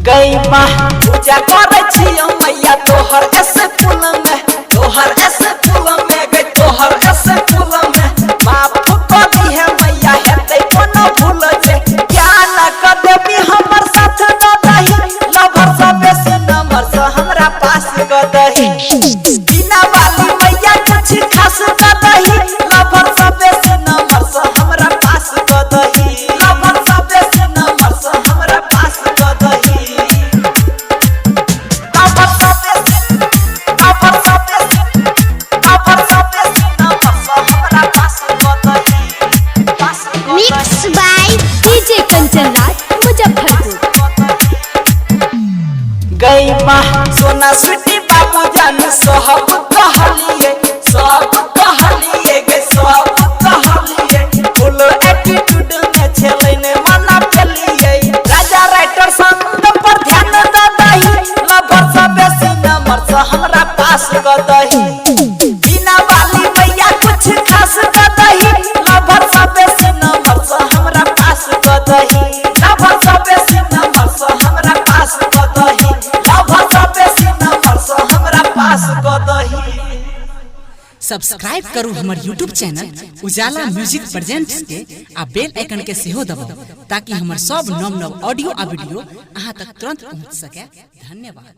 गई माँ पूजा करे छियो मैया तोहर ऐसे फूल में तोहर ऐसे फूल में गई तोहर ऐसे फूल में माफ कर दी है मैया हेतै कोनो भूल जे क्या न कर देबी हमर साथ न दही लभर सबे से नंबर से हमरा पास कर दही बिना वाली मैया कुछ खास कर दही लभर सबे से नंबर से हमरा पास कर दही लभर सबे से नंबर से हमरा पास कर दही Mixed by DJ Kanchan Raj, Muzaffarpur। गई माँ सोना स्वीटी बाबू जान सब कहलिए गे सब कहलिए फुल एटीट्यूड में छेलै ने मना फेलिए राजा राइटर संग पर ध्यान द दही लभर सबे से नंबर से हमरा पास कर दही बिना वाली मैया कुछ खास कर दही लभर सबे से नंबर से हमरा पास कर दही लभर सबे से नंबर से हमरा पास कर दही लभर सबे से नंबर से हमरा पास कर दही। सब्सक्राइब करू हमर YouTube चैनल उजाला म्यूजिक प्रेजेंट्स के आ बेल आइकन के सेहो दबाउ ताकि हमर सब नव ऑडियो आ वीडियो अहां तक तुरंत पहुंच सके। धन्यवाद।